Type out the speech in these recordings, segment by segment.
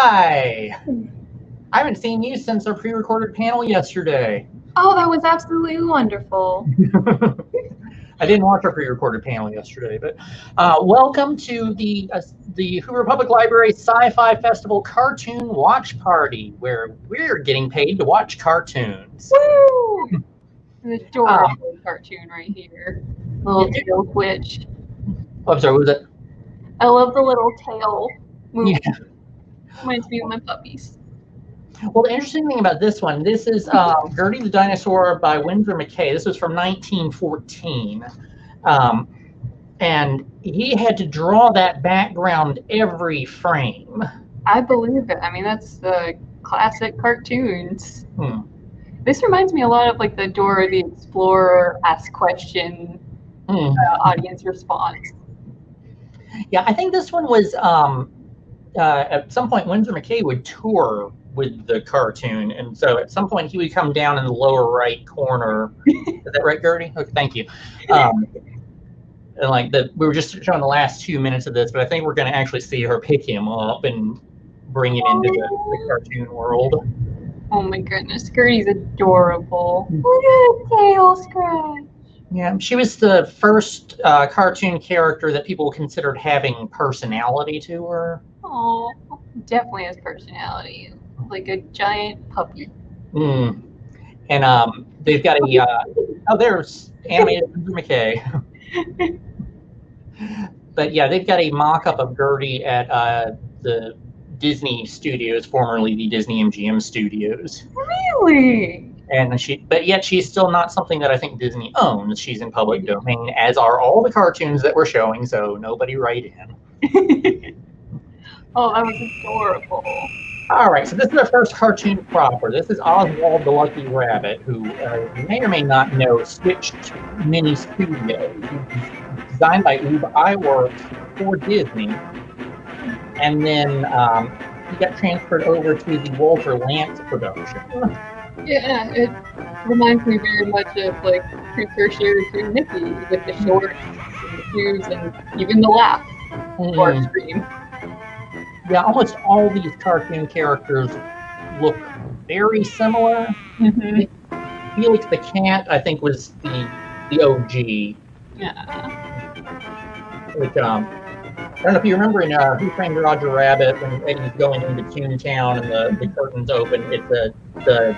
Hi! I haven't seen you since our pre-recorded panel yesterday. Oh, that was absolutely wonderful. I didn't watch our pre-recorded panel yesterday, but welcome to the Hoover Public Library Sci-Fi Festival Cartoon Watch Party, where we're getting paid to watch cartoons. Woo! An adorable cartoon right here. Little tail twitch. Oh, I'm sorry, what was it? I love the little tail movement. Yeah. Reminds me of my puppies. Well, the interesting thing about this one, this is Gertie the Dinosaur by Winsor McCay. This was from 1914. And he had to draw that background every frame. I believe it. I mean, that's the classic cartoons. This reminds me a lot of like the Dora the Explorer ask question audience response. Yeah, I think this one was at some point Winsor McCay would tour with the cartoon, and so at some point he would come down in the lower right corner. Is that right, Gertie? Okay, thank you. And like we were just showing the last 2 minutes of this, but I think we're going to actually see her pick him up and bring him into the cartoon world. Oh my goodness, Gertie's adorable. Look at the tail scratch. Yeah, she was the first cartoon character that people considered having personality to her. Oh, definitely has personality, like a giant puppy. And they've got a oh, there's animated Winsor McCay. But yeah, they've got a mock-up of Gertie at the Disney Studios, formerly the Disney MGM Studios. Really? And but yet she's still not something that I think Disney owns. She's in public domain, as are all the cartoons that we're showing, so nobody write in. Oh, that was adorable. All right, so this is our first cartoon proper. This is Oswald the Lucky Rabbit, who you may or may not know switched mini studios. Designed by Ube Iwerk for Disney, and then he got transferred over to the Walter Lantz production. Yeah, it reminds me very much of like precursor to Mickey with the shorts and the shoes and even the laugh or scream. Yeah, almost all these cartoon characters look very similar. Felix the Cat, I think, was the OG. Yeah. Which, I don't know if you remember in Who Framed Roger Rabbit, when Eddie's going into Toontown and the curtains open, it's the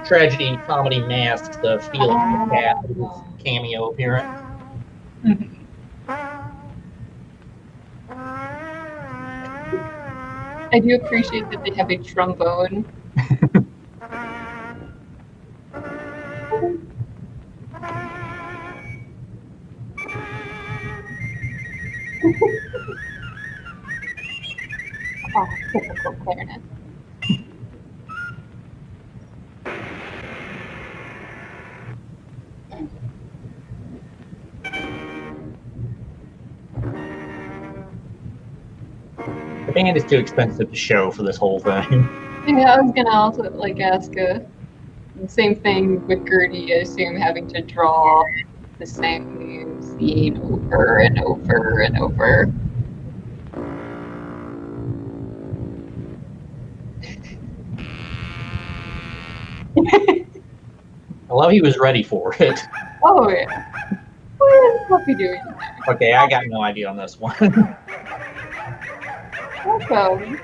tragedy comedy masks, the Felix the Cat, his cameo appearance. I do appreciate that they have a trombone. Oh, typical clarinet. The band is too expensive to show for this whole thing. Yeah, I was gonna also like ask the same thing with Gertie. I assume having to draw the same scene over and over and over. I love he was ready for it. Oh yeah. What is Puppy doing there? Okay, I got no idea on this one. Welcome.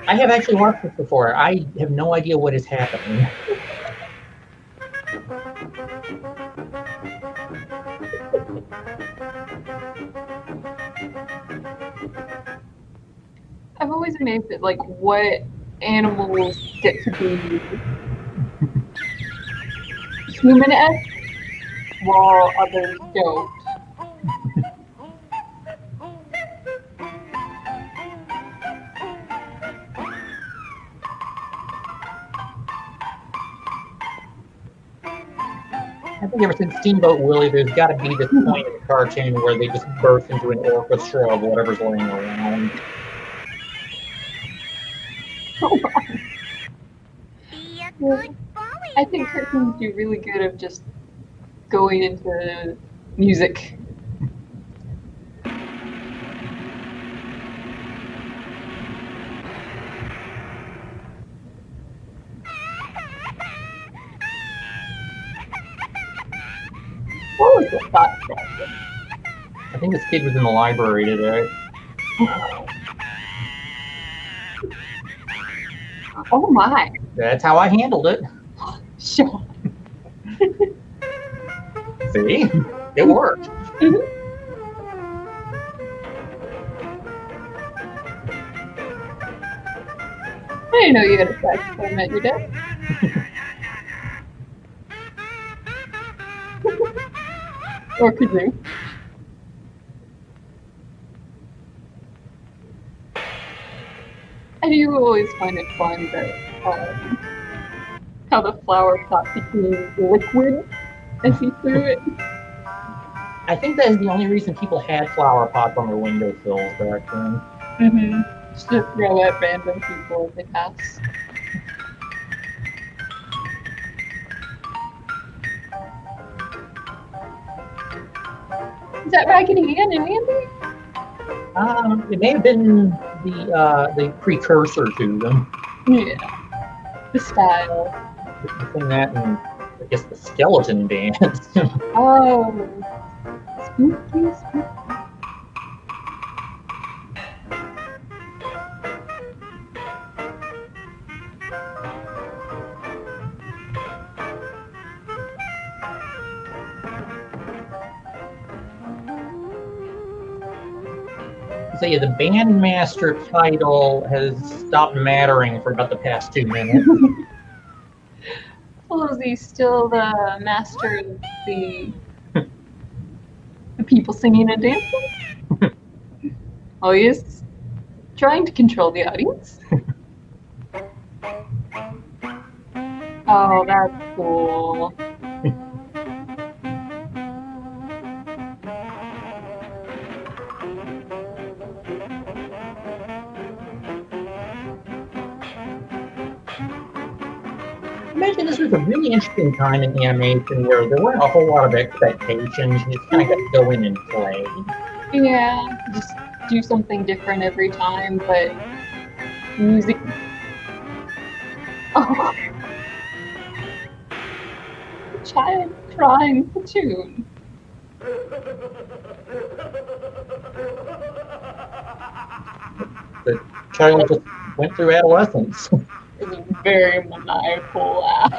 I have actually watched this before. I have no idea what is happening. I'm always amazed at like what animals get to be human-esque while others don't. I think ever since Steamboat Willie, there's got to be this point in the cartoon where they just burst into an orchestra of whatever's laying around. I think cartoons do really good of just going into music. What was the Foxtrot? I think this kid was in the library today. Oh my. That's how I handled it. Sure. See? It worked. I didn't know you had a saxophone at your desk. Or kazoo. I do always find it fun that how the flower pot became liquid as he threw it. I think that is the only reason people had flower pots on their windowsills back then. Mm-hmm. Just to throw at random people as they pass. Is that Raggedy Ann and Andy? It may have been the precursor to them. Yeah. The style. Between that and I guess the skeleton dance. Oh. Spooky, spooky. So yeah, the bandmaster title has stopped mattering for about the past 2 minutes. Well, is he still the master of the people singing and dancing? Oh, he is trying to control the audience. Oh, that's cool. Imagine this was a really interesting time in animation where there weren't a whole lot of expectations. You just kind of got to go in and play. Yeah, just do something different every time, but music. Oh, a child crying for tune. The child just went through adolescence. It's a very maniacal laugh.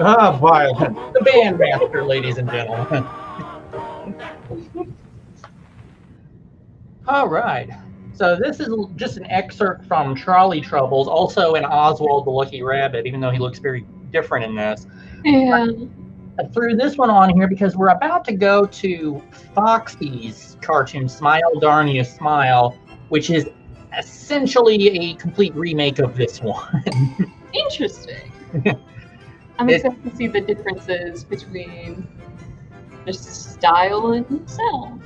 Ah, violent. The bandmaster, ladies and gentlemen. All right. So this is just an excerpt from Trolley Troubles, also in Oswald the Lucky Rabbit, even though he looks very different in this. Yeah. I threw this one on here because we're about to go to Foxy's cartoon, Smile Darn You Smile, which is essentially a complete remake of this one. Interesting. I'm excited to see the differences between the style and sound.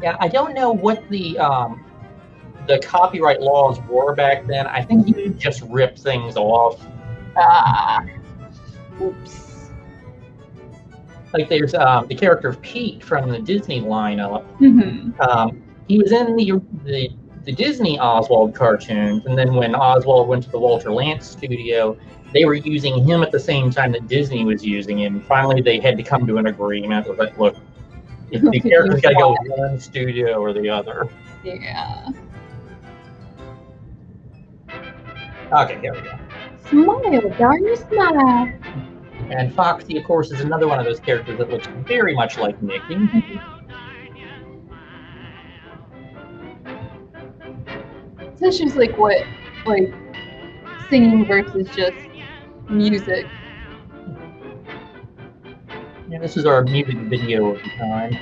Yeah, I don't know what the copyright laws were back then. I think you could just rip things off. Oops. Like there's the character of Pete from the Disney lineup. Mm-hmm. He was in the Disney Oswald cartoons, and then when Oswald went to the Walter Lantz studio, they were using him at the same time that Disney was using him. Finally, they had to come to an agreement. It was like, look, if the character's got to go with one studio or the other. Yeah. Okay, here we go. Smile, darn you smile. And Foxy, of course, is another one of those characters that looks very much like Mickey. So it's just like what, like singing versus just music. Yeah, this is our music video of the time.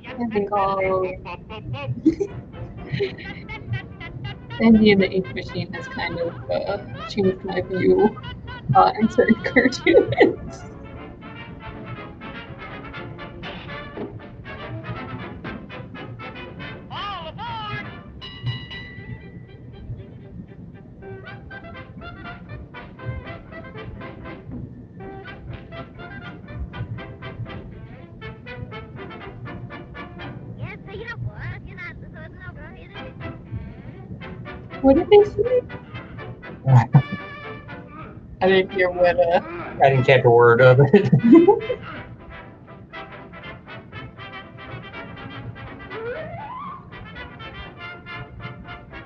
I think all Andy and the Ink Machine has kind of changed my view on certain cartoons. What did they say? I didn't hear what. I didn't catch a word of it.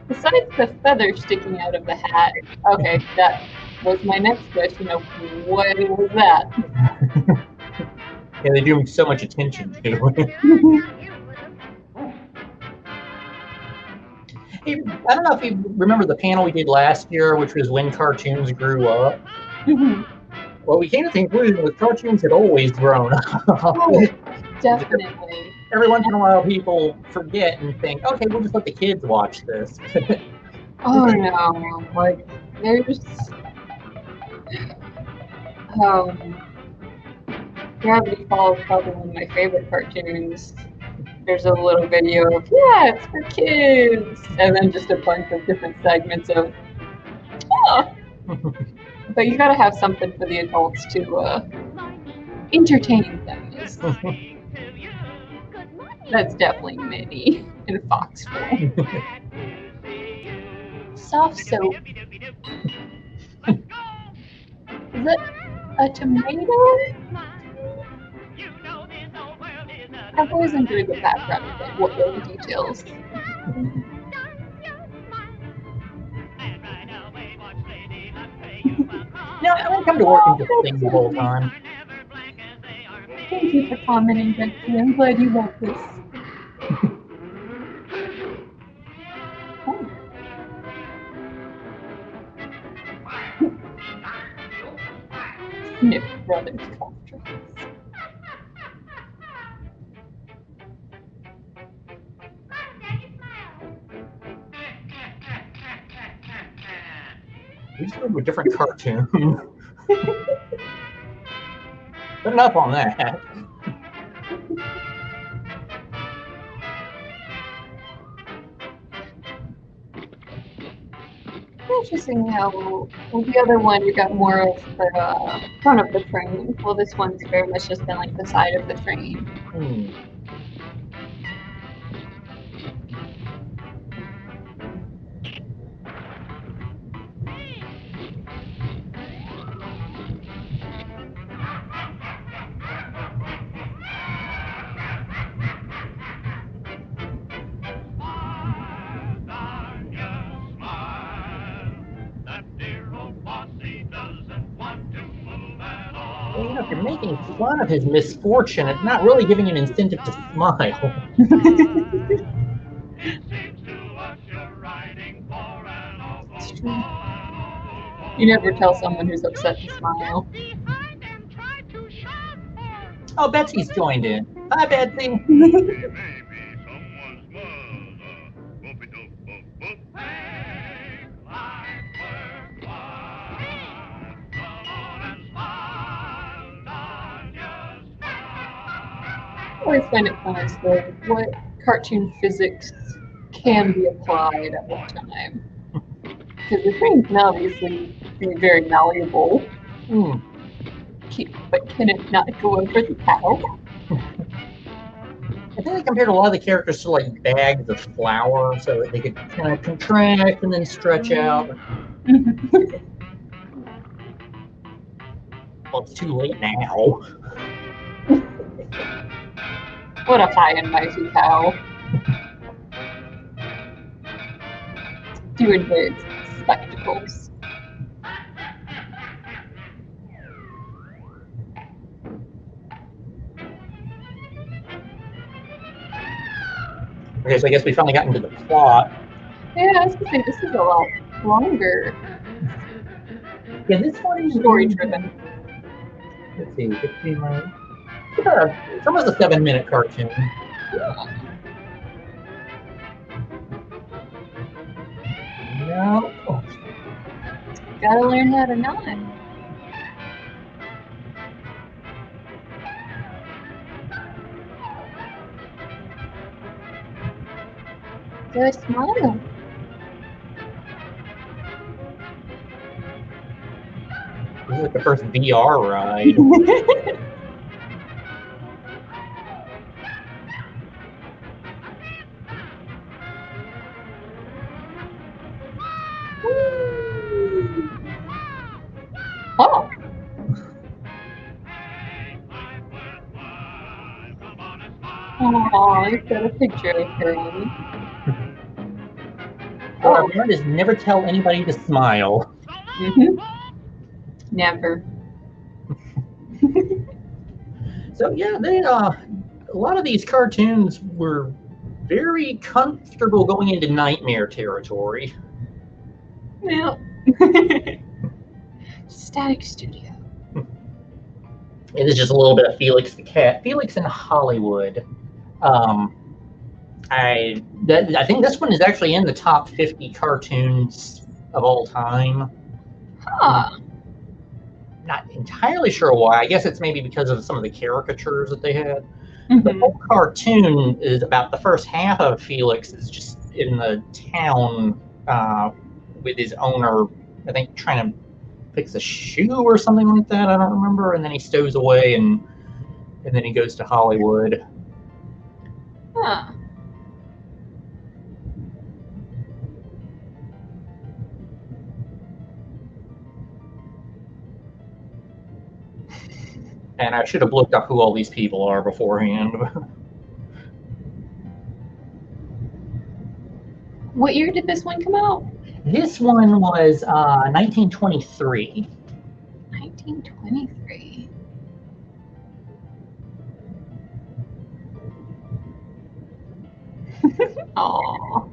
Besides the feather sticking out of the hat, okay, that was my next question of what was that? Yeah, they do so much attention to it. Hey, I don't know if you remember the panel we did last year, which was when cartoons grew up. Well, we came to the conclusion that cartoons had always grown up. Oh, definitely. Every once in a while, people forget and think, okay, we'll just let the kids watch this. Oh no, like there's Gravity Falls is probably one of my favorite cartoons. There's a little video of, yeah, it's for kids, and then just a bunch of different segments of, oh. But you gotta have something for the adults to entertain them. That's definitely Minnie in Fox form. Soft soap. Is it a tomato? I've always enjoyed the background of it. What were the details? No, I don't come to work and just sing the whole time. Thank you for commenting, Betsy. I'm glad you like this. Oh. Sniff Brothers Foxtrot. We just went to a different cartoon. But enough on that. Interesting how, with the other one, you got more of the front of the train. Well, this one's very much just been like the side of the train. Well, you know, if you're making fun of his misfortune, it's not really giving him incentive to smile. It's true. You never tell someone who's upset to smile. Oh, Betsy's joined in. Hi, Betsy. I always find it fun as to what cartoon physics can be applied at what time. Because the train can obviously be very malleable. But can it not go over the cow? I think they compared a lot of the characters to like bags of flour so that they could kind of contract and then stretch out. Well, it's too late now. What a high and mighty cow. Doing his spectacles. Okay, so I guess we finally got into the plot. Yeah, I was gonna say this is a lot longer. Yeah, this one is story driven. Let's see, 15 minutes. It's almost a 7-minute cartoon. Yeah. No. Oh. Gotta learn how to nod. Good smile. This is like the first VR ride. Oh, I've got a picture of him. Well, our word is never tell anybody to smile. Never. So yeah, a lot of these cartoons were very comfortable going into nightmare territory. Yeah. Static Studio. It is just a little bit of Felix the Cat. Felix in Hollywood. I think this one is actually in the top 50 cartoons of all time. Huh. Not entirely sure why. I guess it's maybe because of some of the caricatures that they had. Mm-hmm. The whole cartoon is about the first half of Felix is just in the town with his owner, I think, trying to fix a shoe or something like that. I don't remember. And then he stows away, and then he goes to Hollywood. Huh. And I should have looked up who all these people are beforehand. What year did this one come out? This one was 1923. 1923. Aww.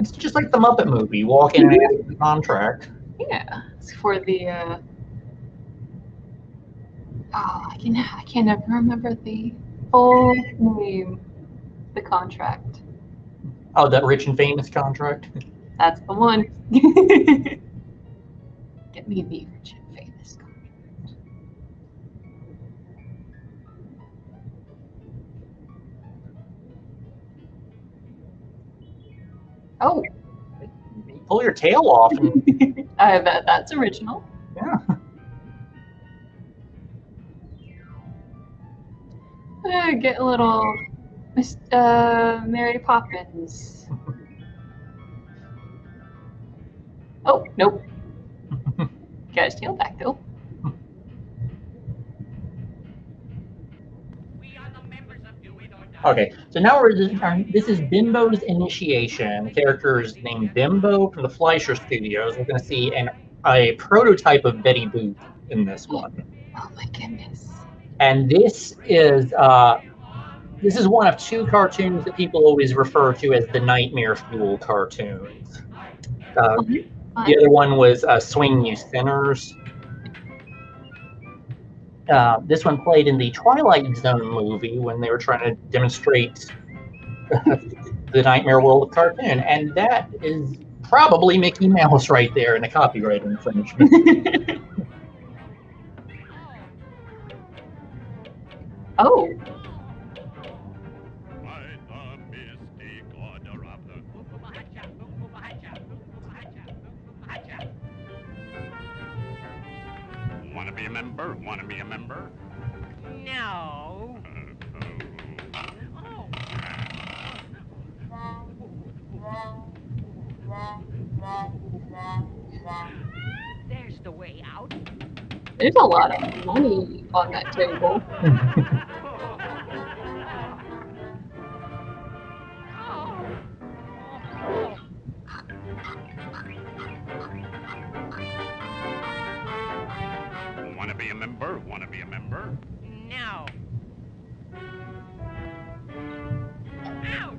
It's just like the Muppet movie, walk in and ask for the contract. Yeah, it's for the. I can never remember the full name. The contract. Oh, that rich and famous contract? That's the one. Get me the rich and famous contract. Oh. You pull your tail off. And... I bet that's original. Yeah. Get a little Mary Poppins. Oh, nope. Got his tail back though. Okay, so now this is Bimbo's initiation. The character is named Bimbo from the Fleischer Studios. We're going to see a prototype of Betty Boop in this one. Oh my goodness. And this is one of two cartoons that people always refer to as the Nightmare Fuel cartoons. The other one was Swing You Sinners. This one played in the Twilight Zone movie when they were trying to demonstrate the Nightmare World of cartoon. And that is probably Mickey Mouse right there in a copyright infringement. Oh. Wanna be a member? Wanna be a member? No. There's the way out. There's a lot of money on that table. Wanna be a member? Wanna be a member? No. Ouch!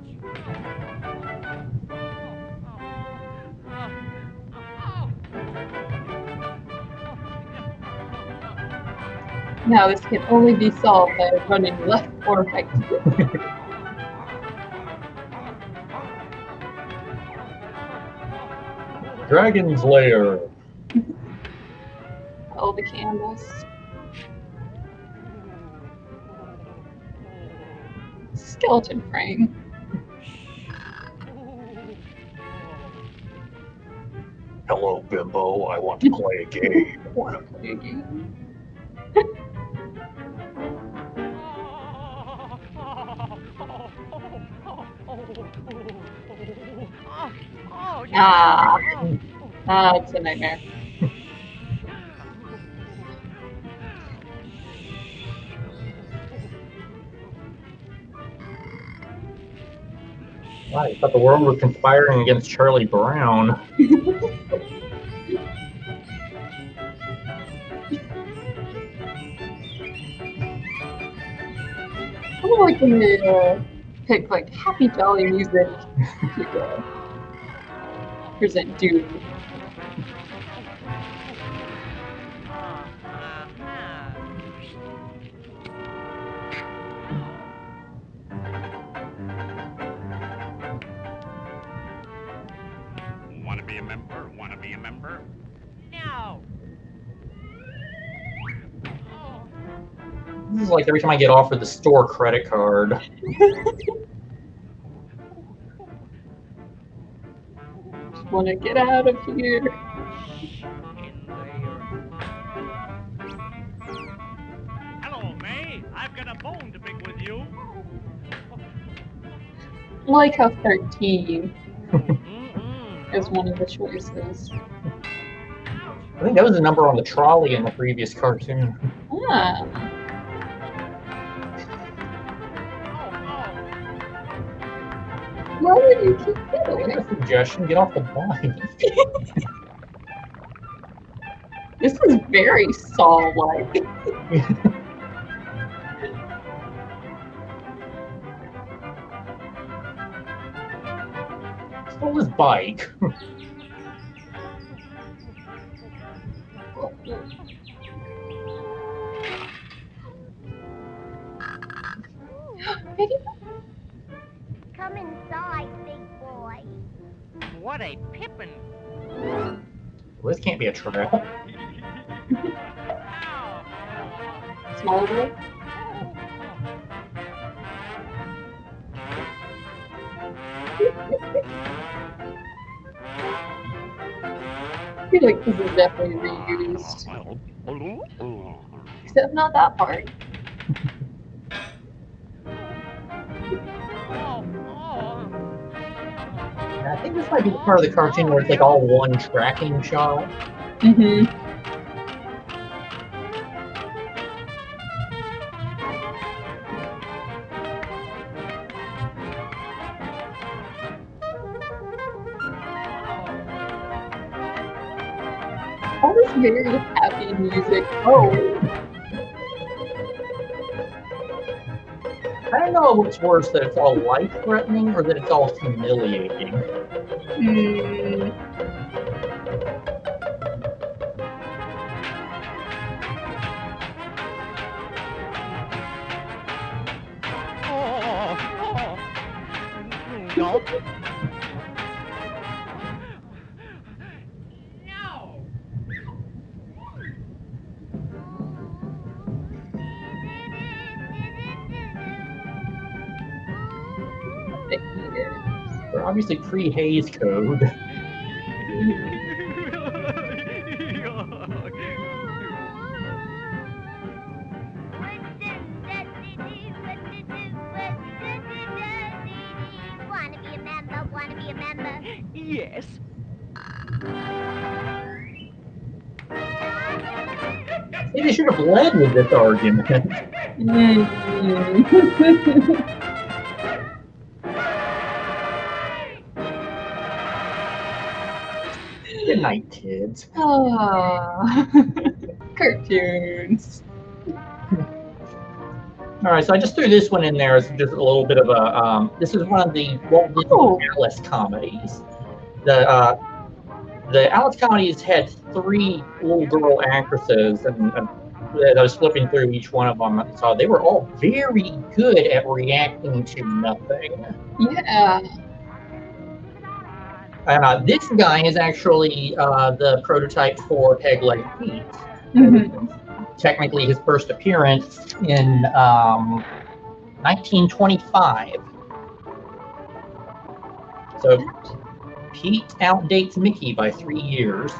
Now this can only be solved by running left or right. Dragon's Lair. Oh, the candles. Skeleton frame. Hello, Bimbo. I want to play a game. Want to play a game? It's a nightmare. I thought the world was conspiring against Charlie Brown. I would like them to pick like happy jolly music to present Doom. Want to be a member? Want to be a member? No. This is like every time I get offered the store credit card. Just want to get out of here. In there. Hello, May. I've got a bone to pick with you. Like how 13 is one of the choices. I think that was the number on the trolley in the previous cartoon. Ah. Why would you keep I going? got a suggestion, get off the bike. This is very Saw-like. Stole his bike. Come inside, big boy. What a pippin'. Well, this can't be a trap. Ow. Small boy? I feel like this is definitely reused. Except not that part. And I think this might be the part of the cartoon where it's like all one tracking shot. Mm-hmm. All this very happy music. Oh. I don't know what's worse, that it's all life-threatening or that it's all humiliating. Hmm. No. They're obviously pre-Hays Code. Wanna be a member, wanna be a member. Yes. See, they should have led with this argument. Good night, kids. Ah. Cartoons. All right, so I just threw this one in there as just a little bit of a. This is one of the Walt Disney Oh. Alice comedies. The Alice comedies had 3 little girl actresses, and I was flipping through each one of them, so they were all very good at reacting to nothing. Yeah. And this guy is actually the prototype for Peg Leg Pete. Mhm. Technically, his first appearance in 1925. So Pete outdates Mickey by 3 years.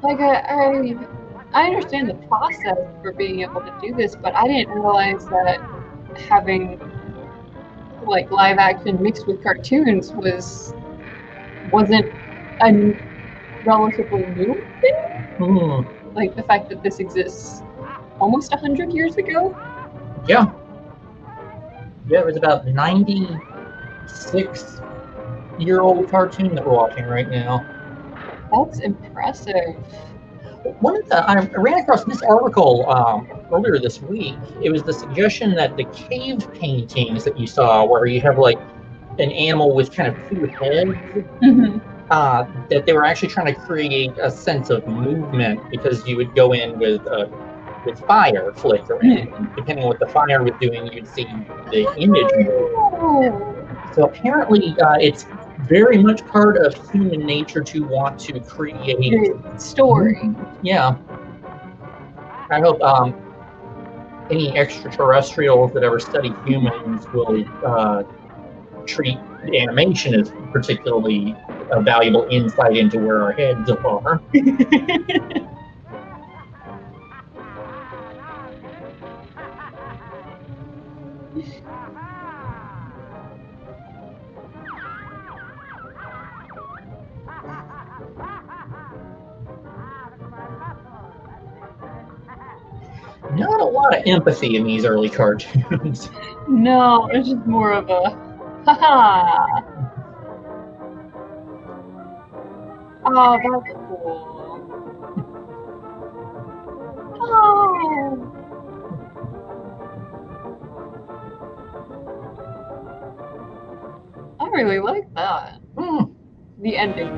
Like I understand the process for being able to do this, but I didn't realize that having like live action mixed with cartoons wasn't a relatively new thing. Hmm. Like the fact that this exists almost 100 years ago? Yeah. Yeah, it was about 96-year-old cartoon that we're watching right now. That's impressive. I ran across this article earlier this week. It was the suggestion that the cave paintings that you saw, where you have like an animal with kind of two heads, that they were actually trying to create a sense of movement because you would go in with fire flickering. Depending on what the fire was doing, you'd see the image move. So apparently, it's very much part of human nature to want to create The story. Yeah. I hope any extraterrestrials that ever study humans will treat animation as particularly a valuable insight into where our heads are. Not a lot of empathy in these early cartoons. No, it's just more of a haha. Oh, that's cool. Oh. I really like that. The ending.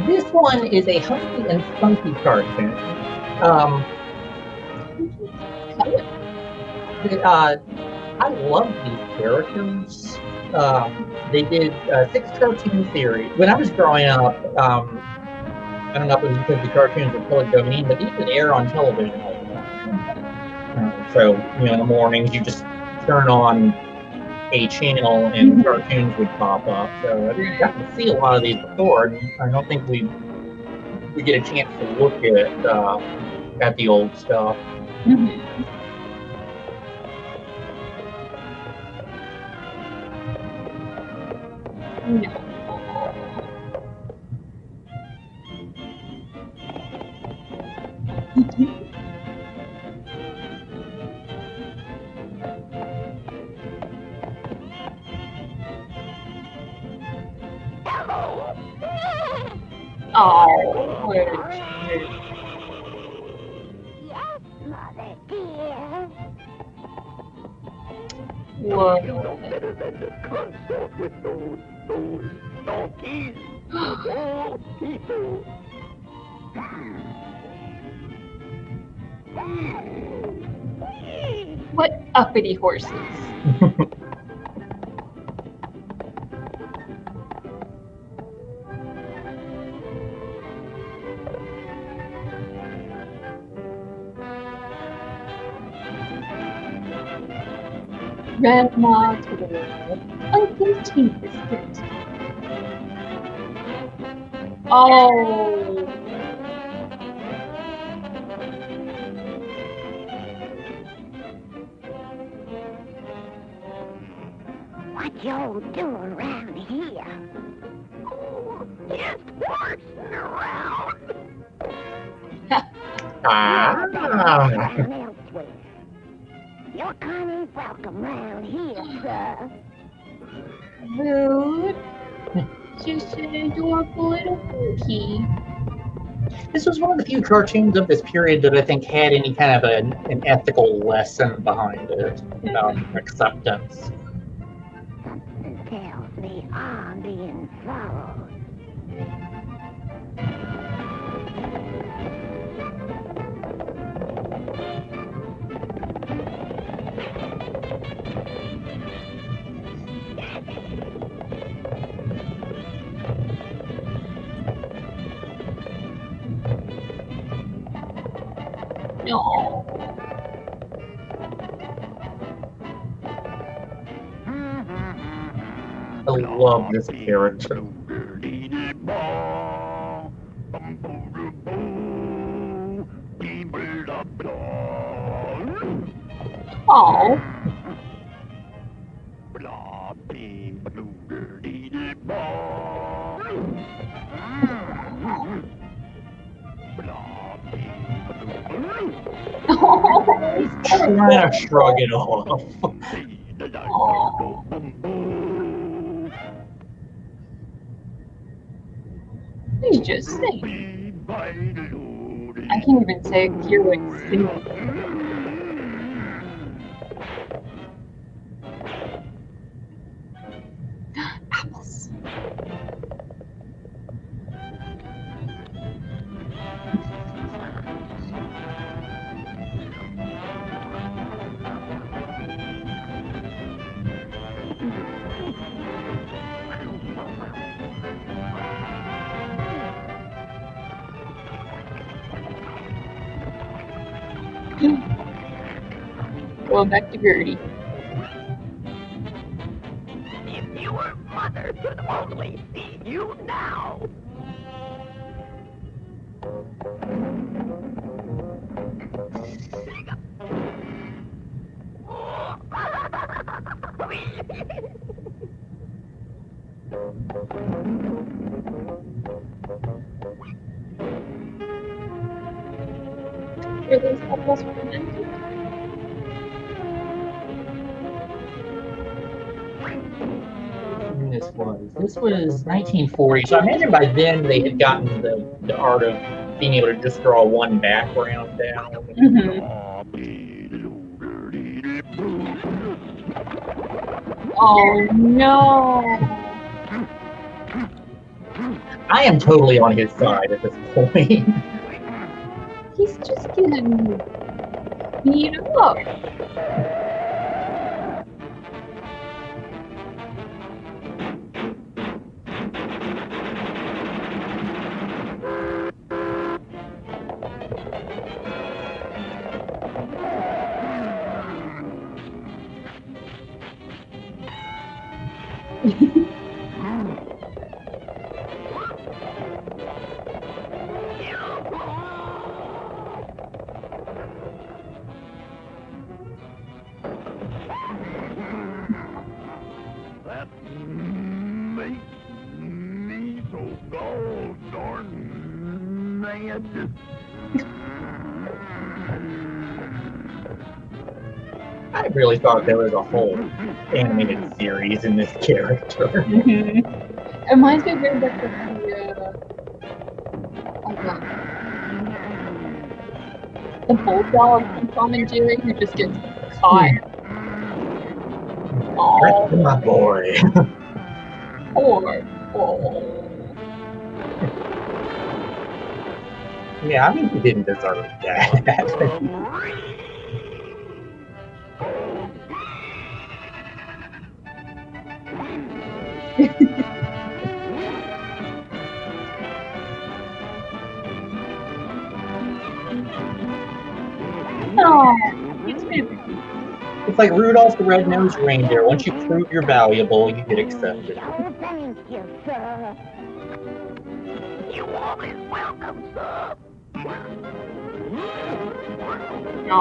This one is a Humpty and Spunky cartoon. I love these characters. They did 6 cartoon series. When I was growing up, I don't know if it was because the cartoons were public domain, but these would air on television all the time. So, in the mornings, you just turn on a channel and cartoons would pop up. So I got to see a lot of these before, and I don't think we get a chance to look at the old stuff. Oh, what a cute. Yes, Mother dear. What? Better than the consort with those donkeys. Oh, people. What uppity horses? Grandma to the world, Uncle Tea Biscuit. Oh. What y'all doing around here? Oh, just horsing around. Down elsewhere. You're kind of welcome round here, sir. Rude. Just an adorable little cookie. This was one of the few cartoons of this period that I think had any kind of an ethical lesson behind it about acceptance. Something tells me I'm being followed. No. I love this character. Oh. He's trying to shrug it off. He's just saying. I can't even hear what he's saying. Apples. Going back to Gertie. If your mother could only see you now. Were those apples romantic? This was 1940, so I imagine by then they had gotten the art of being able to just draw one background down. Oh no! I am totally on his side at this point. He's just getting beat up. That makes me so darn mad. I really thought there was a whole animated series in this character. It reminds me very much of the bulldog from Tom and Jerry who just gets caught. Oh, That's my boy. poor. Oh. Yeah, I mean, he didn't deserve that. Oh, it's moving. It's like Rudolph the Red-Nosed Reindeer. Once you prove you're valuable, you get accepted. Oh, thank you, sir. You always welcome, sir. No.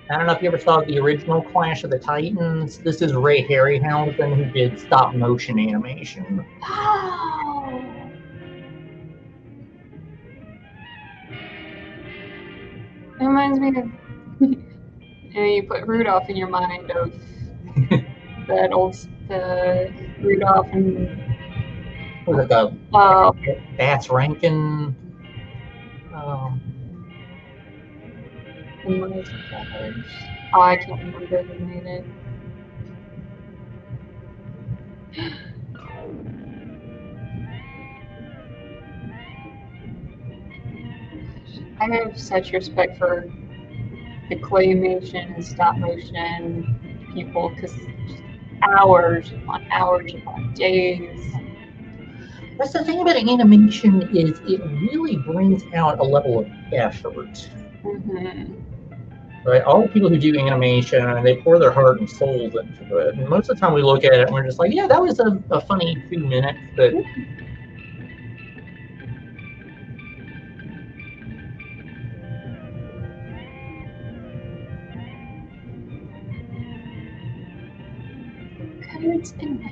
I don't know if you ever saw the original Clash of the Titans. This is Ray Harryhausen, who did stop motion animation. Wow. It reminds me of you put Rudolph in your mind of that old Rudolph and Was it the Bass Rankin? Oh, I can't remember who made it. I have such respect for the claymation and stop motion people because hours upon hours upon days. That's the thing about animation is it really brings out a level of effort. Mm-hmm. Right? All the people who do animation, they pour their heart and souls into it. And most of the time we look at it and we're just like, yeah, that was a funny 2 minutes, but Kind What's in there?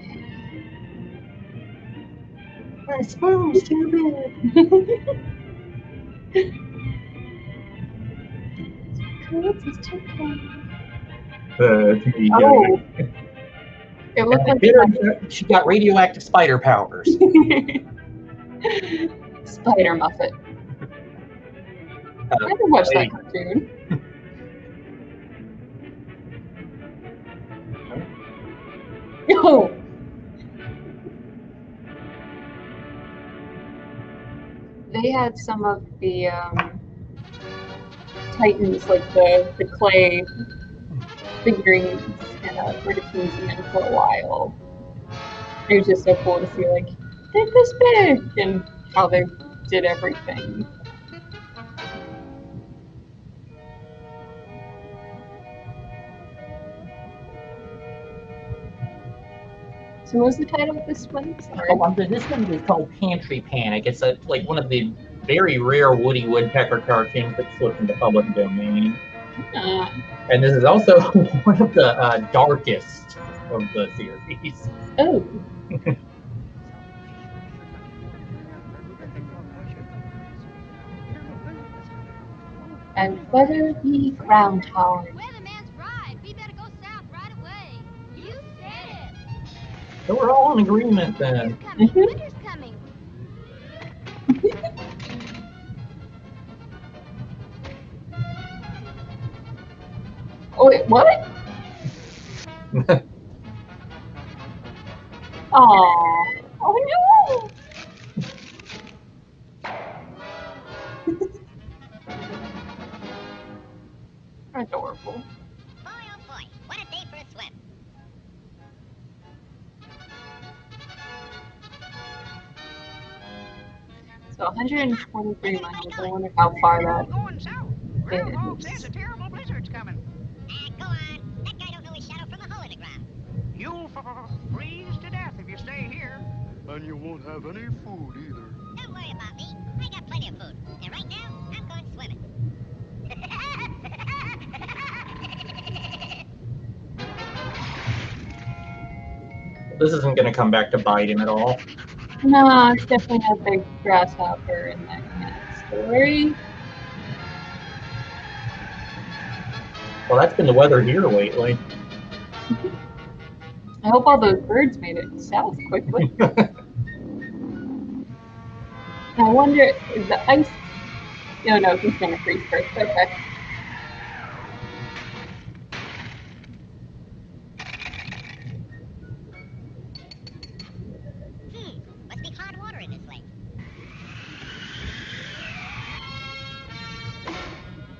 My spoon's too big. It's me. Oh. It looked like She got radioactive spider powers. Spider Muffet. I never watched that cartoon. Oh. They had some of the Titans, like the clay figurines, and were teasing them for a while. It was just so cool to see, like, they're this big, and how they did everything. So what was the title of this one? Sorry. Oh, this one is called Pantry Panic. It's like one of the very rare Woody Woodpecker cartoons that slipped into public domain. And this is also one of the darkest of the series. Oh. And whether the groundhog. Weatherman's right. We better go south right away. You said it. So we're all in agreement then. Winter's coming. Oh wait, what? Aww. Oh no! Adorable. Boy, oh boy, what a day for a swim. So 123 miles. I wonder how far that Going south. Groundhog says a is. terrible blizzard's coming. Go on. That guy don't know his shadow from a hole in the ground. You'll freeze to death if you stay here. And you won't have any food either. Don't worry about me. I got plenty of food. And right now, I'm going swimming. This isn't going to come back to bite him at all. No, it's definitely a big grasshopper in that kind of story. Well, that's been the weather here lately. I hope all those birds made it south quickly. I wonder, is the ice... No, no, he's gonna freeze first. Okay. Must be hard water in this lake.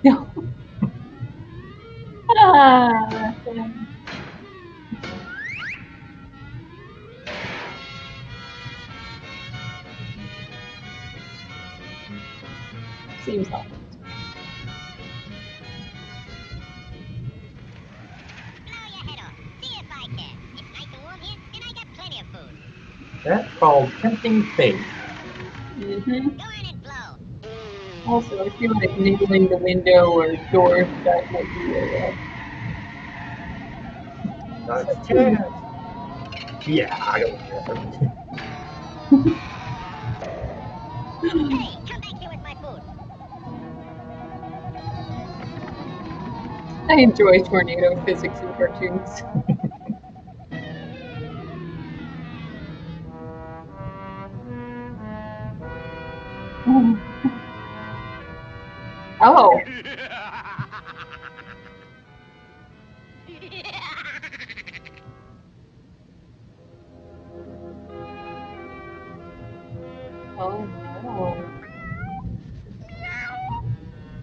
No. Ah, seems like it. Blow your head off. See if I can. It's nice and warm here, and I got plenty of food. That's called tempting fate. Mm-hmm. Go on and blow. Also, I feel like nibbling the window or door that might be Yeah, I don't care. Hey, come back here with my food. I enjoy tornado physics in cartoons. Oh. Oh no.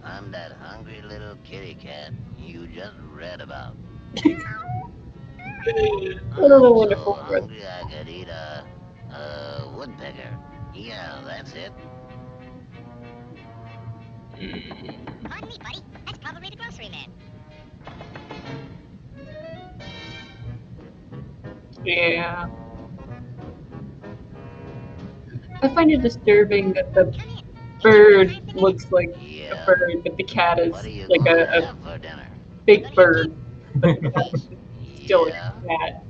I'm that hungry little kitty cat you just read about. What a wonderful so word. hungry I could eat a woodpecker. Yeah, that's it. Pardon me, buddy. That's probably the grocery man. Yeah. I find it disturbing that the bird looks like a bird, but the cat is like a big bird. But the cat's still a cat.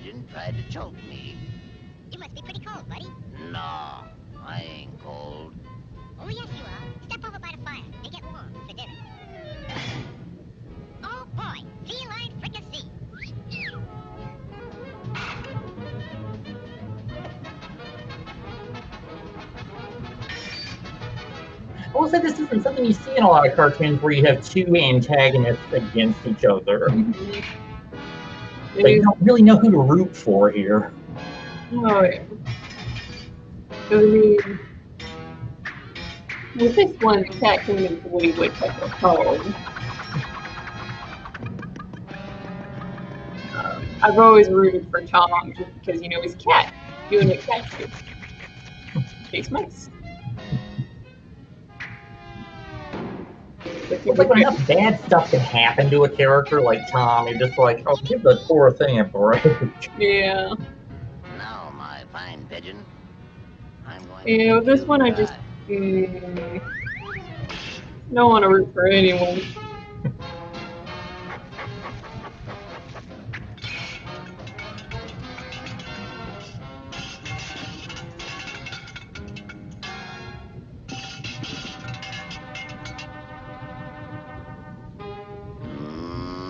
pigeon tried to choke me. You must be pretty cold, buddy. No, I ain't cold. Oh, yes, you are. Step over by the fire and get warm for dinner. Oh, boy. Feline fricassee. I will say this isn't something you see in a lot of cartoons where you have two antagonists against each other. But you don't really know who to root for here. Oh, yeah. I mean, with this one, the cat came into Woody Woodpecker home. I've always rooted for Tom just because, you know, he's a cat doing what cats do. Chase mice. It's like when enough bad stuff can happen to a character like Tom, you're just like, oh, give the poor thing a break. Yeah. Now, my fine pigeon, I'm going Yeah, to with this one I just don't want to root for anyone.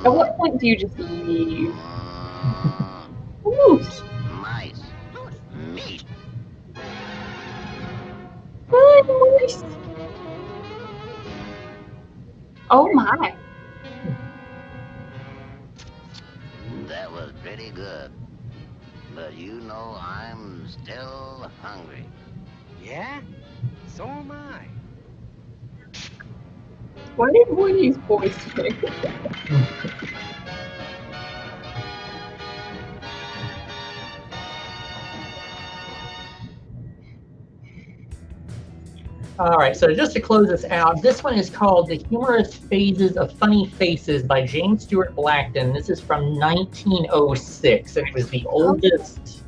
At what point do you just leave? Moose. Mice. Meat. Good moose. Oh my. That was pretty good. But you know I'm still hungry. Yeah? So am I. Why did Woody's voice change? All right, so just to close this out, this one is called The Humorous Phases of Funny Faces by James Stewart Blackton. This is from 1906, and it was the oldest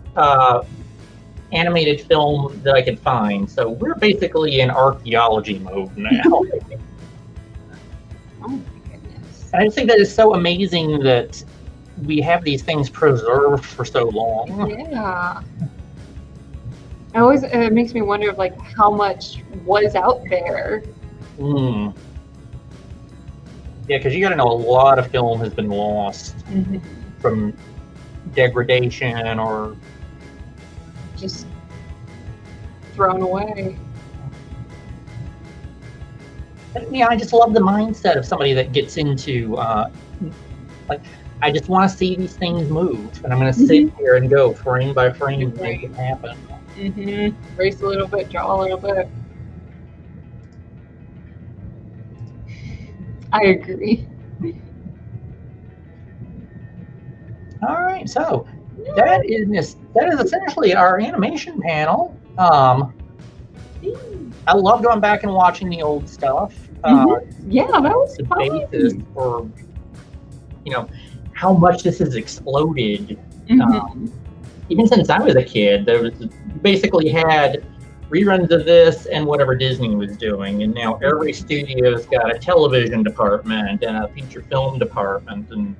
animated film that I could find. So we're basically in archaeology mode now. Oh my goodness. And I just think that is so amazing that we have these things preserved for so long. Yeah. It makes me wonder of like how much was out there. Yeah, because you got to know a lot of film has been lost from degradation or Just thrown away. But, yeah, I just love the mindset of somebody that gets into like, I just want to see these things move, and I'm going to sit here and go frame by frame and make it happen. Race a little bit, draw a little bit. I agree. All right, so that is essentially our animation panel. I love going back and watching the old stuff. Yeah, that was the fun. basis for, you know, how much this has exploded. Even since I was a kid, there was basically had reruns of this and whatever Disney was doing, and now every studio's got a television department and a feature film department, and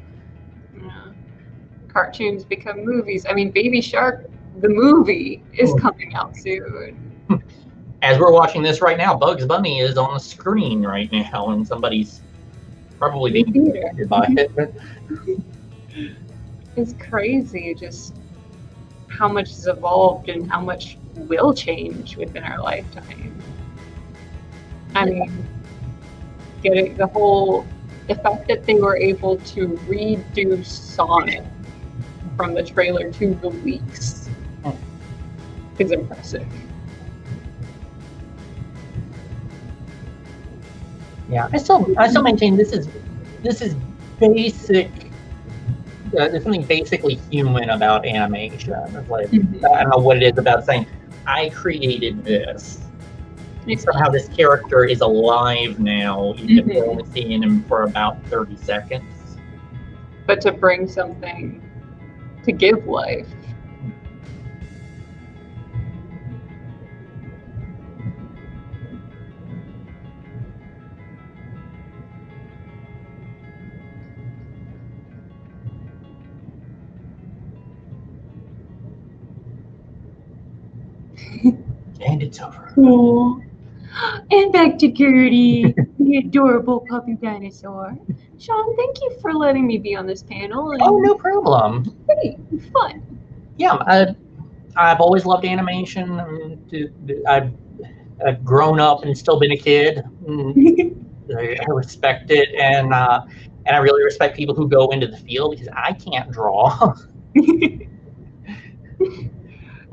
Cartoons become movies. I mean, Baby Shark, the movie, is coming out soon. as we're watching this right now, Bugs Bunny is on the screen right now, and somebody's probably being affected by it. It's crazy, just how much has evolved and how much will change within our lifetime. I mean, getting the fact that they were able to redo Sonic from the trailer to release is impressive. Yeah, I still maintain this is basic. There's something basically human about animation. It's like, I don't know what it is about saying, I created this. Somehow this character is alive now, even if we're only seeing him for about 30 seconds. But to bring something to give life. It's over. Cool. And back to Gertie, the adorable puppy dinosaur. Sean, thank you for letting me be on this panel. And Oh, no problem. great, fun. Yeah, I've always loved animation. I've grown up and still been a kid. I respect it, and I really respect people who go into the field because I can't draw.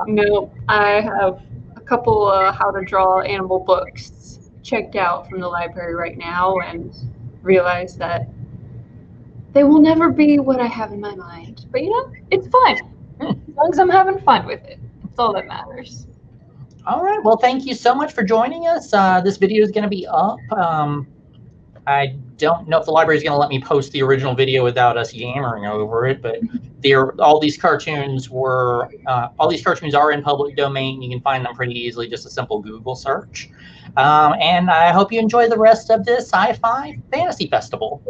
No, I have a couple how to draw animal books checked out from the library right now and realize that they will never be what I have in my mind. But you know, it's fun. As long as I'm having fun with it. That's all that matters. All right. Well, thank you so much for joining us. This video is going to be up. I don't know if the library is going to let me post the original video without us yammering over it, but all these cartoons are in public domain. You can find them pretty easily, just a simple Google search. And I hope you enjoy the rest of this Sci-Fi Fantasy Festival.